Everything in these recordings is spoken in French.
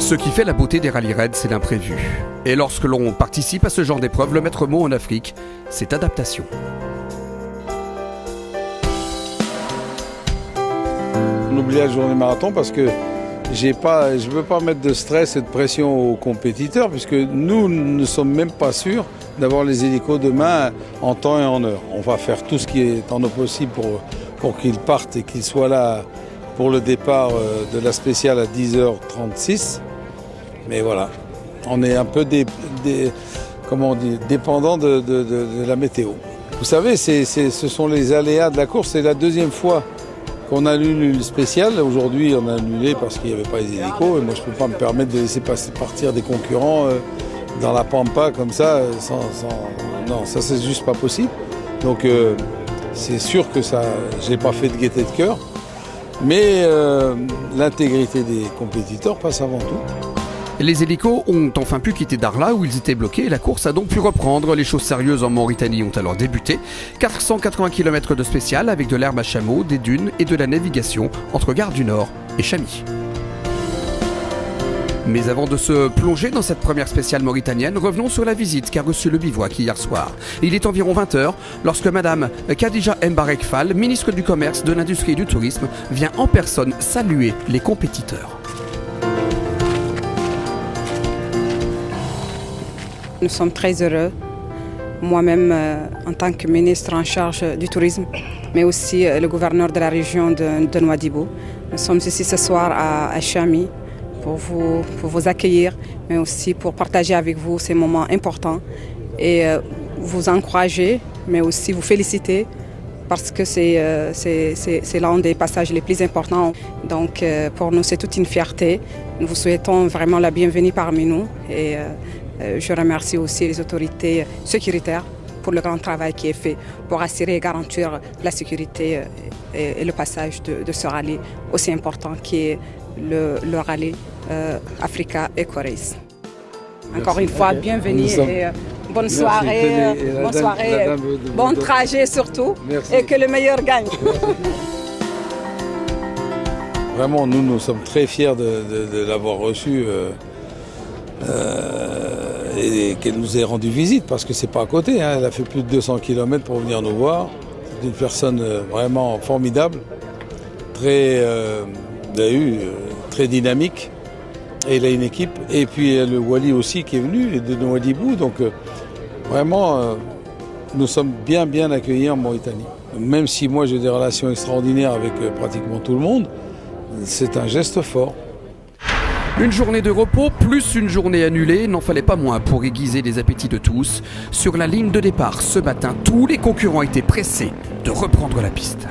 Ce qui fait la beauté des rallye raids, c'est l'imprévu. Et lorsque l'on participe à ce genre d'épreuve, le maître mot en Afrique, c'est adaptation. On oublie la journée marathon parce que je ne veux pas mettre de stress et de pression aux compétiteurs puisque nous ne sommes même pas sûrs d'avoir les hélicos demain en temps et en heure. On va faire tout ce qui est en nos possible pour qu'ils partent et qu'ils soient là pour le départ de la spéciale à 10h36. Mais voilà, on est un peu dépendant de la météo. Vous savez, ce sont les aléas de la course. C'est la deuxième fois qu'on annule le spécial. Aujourd'hui, on a annulé parce qu'il n'y avait pas les hélicos. Et moi, je ne peux pas me permettre de laisser partir des concurrents dans la pampa comme ça. Non, ça, c'est juste pas possible. Donc, c'est sûr que ça, je n'ai pas fait de gaieté de cœur. Mais l'intégrité des compétiteurs passe avant tout. Les hélicos ont enfin pu quitter Dakhla où ils étaient bloqués et la course a donc pu reprendre. Les choses sérieuses en Mauritanie ont alors débuté. 480 km de spécial avec de l'herbe à chameau, des dunes et de la navigation entre Gare du Nord et Chamy. Mais avant de se plonger dans cette première spéciale mauritanienne, revenons sur la visite qu'a reçue le bivouac hier soir. Il est environ 20h lorsque Madame Khadija Mbarek Fall, ministre du Commerce, de l'Industrie et du Tourisme, vient en personne saluer les compétiteurs. Nous sommes très heureux, moi-même en tant que ministre en charge du tourisme, mais aussi le gouverneur de la région de Nouadhibou. Nous sommes ici ce soir à Chamy pour vous accueillir, mais aussi pour partager avec vous ces moments importants et vous encourager, mais aussi vous féliciter parce que c'est l'un des passages les plus importants. Donc pour nous, c'est toute une fierté. Nous vous souhaitons vraiment la bienvenue parmi nous. Et je remercie aussi les autorités sécuritaires pour le grand travail qui est fait pour assurer et garantir la sécurité et le passage de ce rallye aussi important qui est le rallye Africa Eco Race. Encore une fois, bienvenue et bonne soirée, bon trajet surtout. Merci. Et que le meilleur gagne. Vraiment, nous sommes très fiers de l'avoir reçue. Et qu'elle nous ait rendu visite parce que c'est pas à côté, hein. Elle a fait plus de 200 km pour venir nous voir. C'est une personne vraiment formidable, très dynamique et il a une équipe. Et puis le Wali aussi qui est venu de Nouadhibou, donc vraiment nous sommes bien accueillis en Mauritanie. Même si moi j'ai des relations extraordinaires avec pratiquement tout le monde, c'est un geste fort. Une journée de repos plus une journée annulée, n'en fallait pas moins pour aiguiser les appétits de tous. Sur la ligne de départ ce matin, tous les concurrents étaient pressés de reprendre la piste.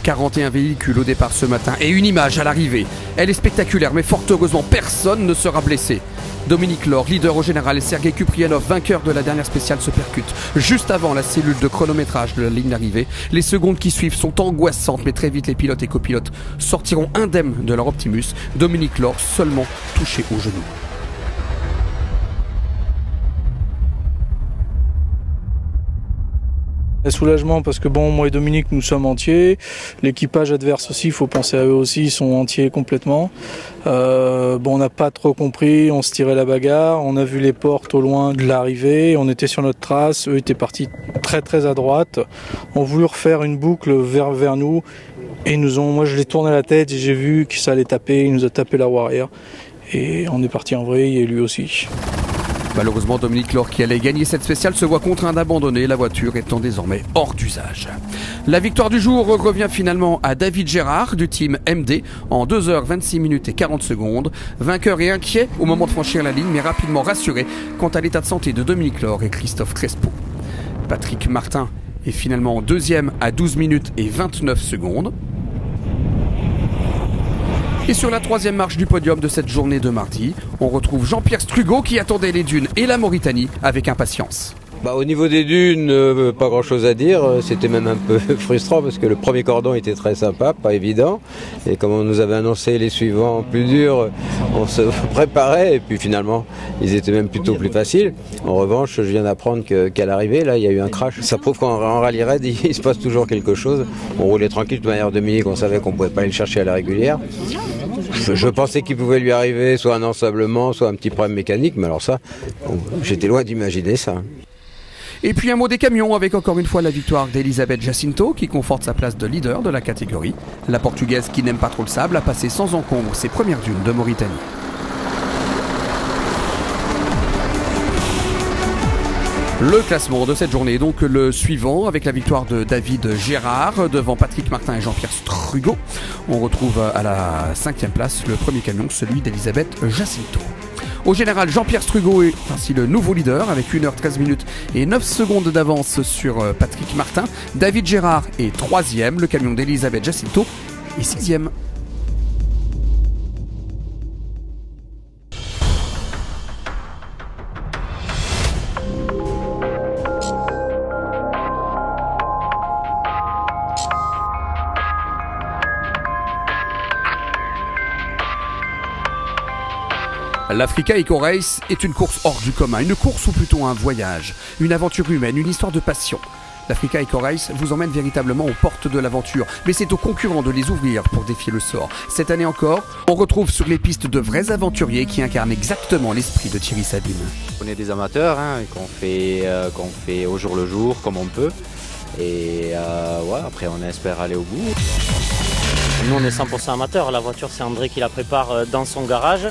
« 41 véhicules au départ ce matin et une image à l'arrivée. Elle est spectaculaire, mais fort heureusement, personne ne sera blessé. Dominique Laure, leader au général, et Sergei Kuprianov, vainqueur de la dernière spéciale, se percutent juste avant la cellule de chronométrage de la ligne d'arrivée. Les secondes qui suivent sont angoissantes, mais très vite les pilotes et copilotes sortiront indemnes de leur Optimus. Dominique Laure seulement touché au genou. Soulagement parce que bon, moi et Dominique nous sommes entiers, l'équipage adverse aussi, il faut penser à eux aussi, ils sont entiers complètement. On n'a pas trop compris, on se tirait la bagarre, on a vu les portes au loin de l'arrivée, on était sur notre trace, eux étaient partis très à droite, ont voulu refaire une boucle vers nous et moi je l'ai tourné la tête et j'ai vu que ça allait taper, il nous a tapé la roue arrière et on est parti en vrille et lui aussi. Malheureusement, Dominique Lor, qui allait gagner cette spéciale, se voit contraint d'abandonner, la voiture étant désormais hors d'usage. La victoire du jour revient finalement à David Gérard du team MD en 2h26 minutes et 40 secondes. Vainqueur et inquiet au moment de franchir la ligne, mais rapidement rassuré quant à l'état de santé de Dominique Lor et Christophe Crespo. Patrick Martin est finalement deuxième à 12 minutes et 29 secondes. Et sur la troisième marche du podium de cette journée de mardi, on retrouve Jean-Pierre Strugo qui attendait les dunes et la Mauritanie avec impatience. Au niveau des dunes, pas grand chose à dire, c'était même un peu frustrant parce que le premier cordon était très sympa, pas évident, et comme on nous avait annoncé les suivants plus durs, on se préparait et puis finalement ils étaient même plutôt plus faciles. En revanche, je viens d'apprendre qu'à l'arrivée, là il y a eu un crash. Ça prouve qu'en rallye raid il se passe toujours quelque chose. On roulait tranquille, de toute manière Dominique, on savait qu'on ne pouvait pas aller le chercher à la régulière. Je pensais qu'il pouvait lui arriver soit un ensablement, soit un petit problème mécanique, mais alors ça, j'étais loin d'imaginer ça. Et puis un mot des camions avec encore une fois la victoire d'Elisabeth Jacinto qui conforte sa place de leader de la catégorie. La Portugaise qui n'aime pas trop le sable a passé sans encombre ses premières dunes de Mauritanie. Le classement de cette journée est donc le suivant avec la victoire de David Gérard devant Patrick Martin et Jean-Pierre Strugo. On retrouve à la 5e place le premier camion, celui d'Elisabeth Jacinto. Au général, Jean-Pierre Strugo est ainsi le nouveau leader avec 1h13 minutes et 9 secondes d'avance sur Patrick Martin. David Gérard est 3e, le camion d'Elisabeth Jacinto est 6e. L'Africa Eco Race est une course hors du commun, une course ou plutôt un voyage, une aventure humaine, une histoire de passion. L'Africa Eco Race vous emmène véritablement aux portes de l'aventure, mais c'est aux concurrents de les ouvrir pour défier le sort. Cette année encore, on retrouve sur les pistes de vrais aventuriers qui incarnent exactement l'esprit de Thierry Sabine. On est des amateurs et qu'on fait au jour le jour comme on peut. Et après on espère aller au bout. Nous on est 100% amateurs, la voiture c'est André qui la prépare dans son garage.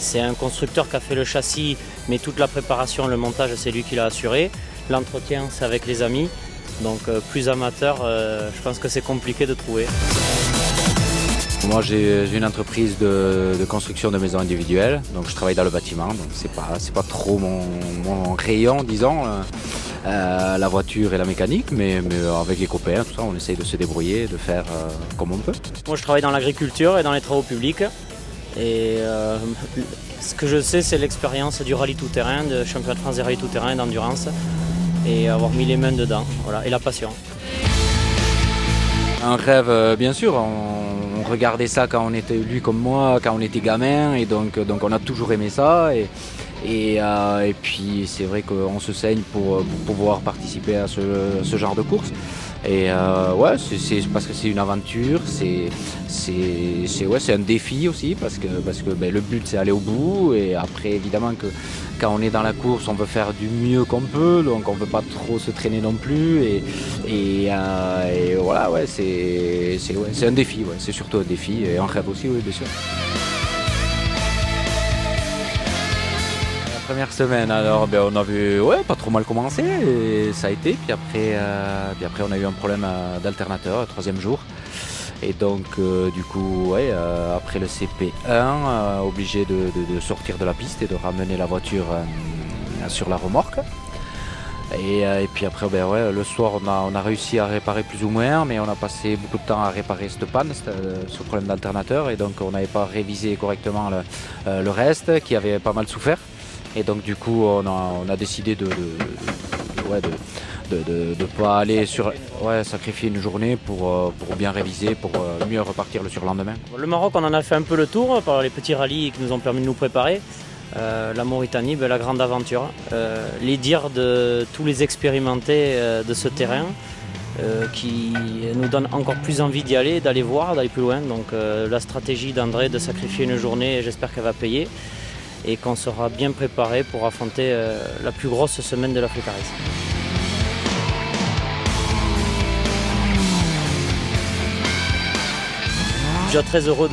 C'est un constructeur qui a fait le châssis, mais toute la préparation, le montage, c'est lui qui l'a assuré. L'entretien, c'est avec les amis. Donc plus amateur, je pense que c'est compliqué de trouver. Moi j'ai une entreprise de construction de maisons individuelles, donc je travaille dans le bâtiment, donc c'est pas trop mon rayon, disons, la voiture et la mécanique, mais avec les copains, tout ça, on essaye de se débrouiller, de faire comme on peut. Moi je travaille dans l'agriculture et dans les travaux publics. Et ce que je sais, c'est l'expérience du rallye tout-terrain, de championnat de France des rallyes tout-terrain d'endurance, et avoir mis les mains dedans, voilà, et la passion. Un rêve, bien sûr, on regardait ça quand on était, lui comme moi, quand on était gamin, et donc on a toujours aimé ça, et puis c'est vrai qu'on se saigne pour pouvoir participer à ce genre de course. Et c'est parce que c'est une aventure, c'est un défi aussi parce que le but c'est aller au bout, et après évidemment que quand on est dans la course on veut faire du mieux qu'on peut, donc on ne veut pas trop se traîner non plus, et voilà, c'est un défi, c'est surtout un défi et un rêve aussi, oui, bien sûr. Première semaine, alors on a vu pas trop mal commencé, et ça a été, puis après on a eu un problème d'alternateur, 3e jour, et donc du coup après le CP1, obligé de sortir de la piste et de ramener la voiture sur la remorque. Et puis après le soir on a réussi à réparer plus ou moins, mais on a passé beaucoup de temps à réparer cette panne, ce problème d'alternateur, et donc on n'avait pas révisé correctement le reste qui avait pas mal souffert. Et donc du coup on a décidé de pas aller sacrifier une journée pour bien réviser, pour mieux repartir le surlendemain. Le Maroc, on en a fait un peu le tour par les petits rallyes qui nous ont permis de nous préparer. La Mauritanie, la grande aventure. Les dires de tous les expérimentés de ce terrain qui nous donnent encore plus envie d'y aller, d'aller voir, d'aller plus loin. Donc la stratégie d'André de sacrifier une journée, j'espère qu'elle va payer, et qu'on sera bien préparé pour affronter la plus grosse semaine de l'Africa Race. déjà très heureux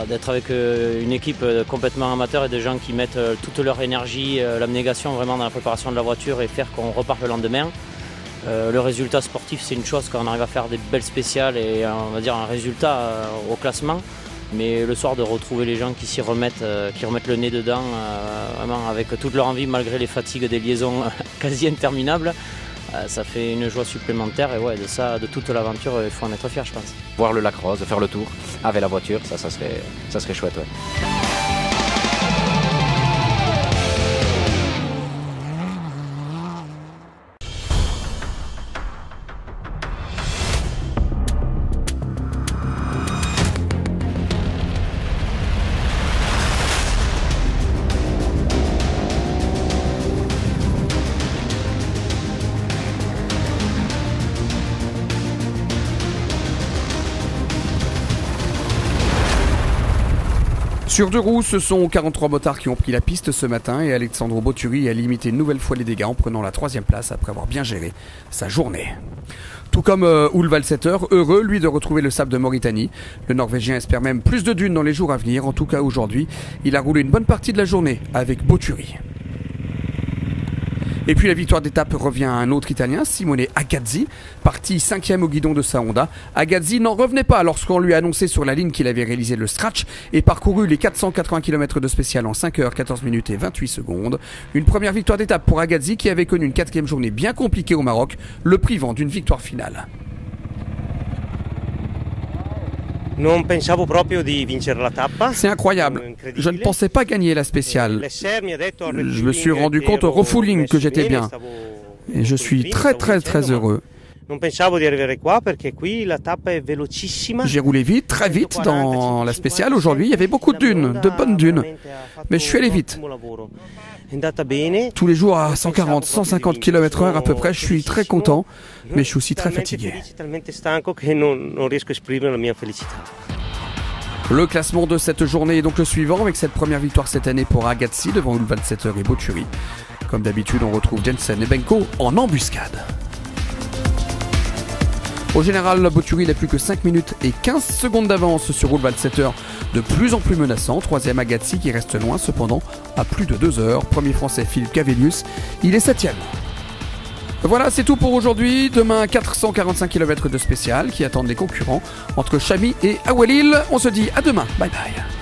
d'être avec une équipe complètement amateur et des gens qui mettent toute leur énergie, l'abnégation vraiment dans la préparation de la voiture et faire qu'on reparte le lendemain. Le résultat sportif, c'est une chose quand on arrive à faire des belles spéciales et on va dire un résultat au classement. Mais le soir de retrouver les gens qui s'y remettent, qui remettent le nez dedans, vraiment avec toute leur envie malgré les fatigues des liaisons quasi interminables, ça fait une joie supplémentaire et ouais, de toute l'aventure, il faut en être fier, je pense. Voir le lac Rose, faire le tour avec la voiture, ça serait chouette. Ouais. Sur deux roues, ce sont 43 motards qui ont pris la piste ce matin et Alexandro Boturi a limité une nouvelle fois les dégâts en prenant la 3e place après avoir bien géré sa journée. Tout comme Ulf Valsetter, heureux lui de retrouver le sable de Mauritanie. Le Norvégien espère même plus de dunes dans les jours à venir. En tout cas aujourd'hui, il a roulé une bonne partie de la journée avec Boturi. Et puis la victoire d'étape revient à un autre Italien, Simone Agazzi, parti 5e au guidon de sa Honda. Agazzi n'en revenait pas lorsqu'on lui a annoncé sur la ligne qu'il avait réalisé le scratch et parcouru les 480 km de spécial en 5 heures, 14 minutes et 28 secondes. Une première victoire d'étape pour Agazzi qui avait connu une 4e journée bien compliquée au Maroc, le privant d'une victoire finale. C'est incroyable. Je ne pensais pas gagner la spéciale. Je me suis rendu compte au refueling que j'étais bien. Et je suis très heureux. J'ai roulé vite, très vite dans la spéciale. Aujourd'hui, il y avait beaucoup de dunes, de bonnes dunes. Mais je suis allé vite. Tous les jours à 140, 150 km/h à peu près, je suis très content, mais je suis aussi très fatigué. Le classement de cette journée est donc le suivant, avec cette première victoire cette année pour Agazzi devant Ulf Valsetter et Boturi. Comme d'habitude, on retrouve Jensen et Benko en embuscade. Au général, Boturi n'a plus que 5 minutes et 15 secondes d'avance sur Ulf Valsetter, de plus en plus menaçant. 3e Agazzi qui reste loin cependant à plus de 2 heures. Premier français Philippe Cavelius, il est 7e. Voilà, c'est tout pour aujourd'hui. Demain, 445 km de spécial qui attendent les concurrents entre Chamy et Awalil. On se dit à demain. Bye bye.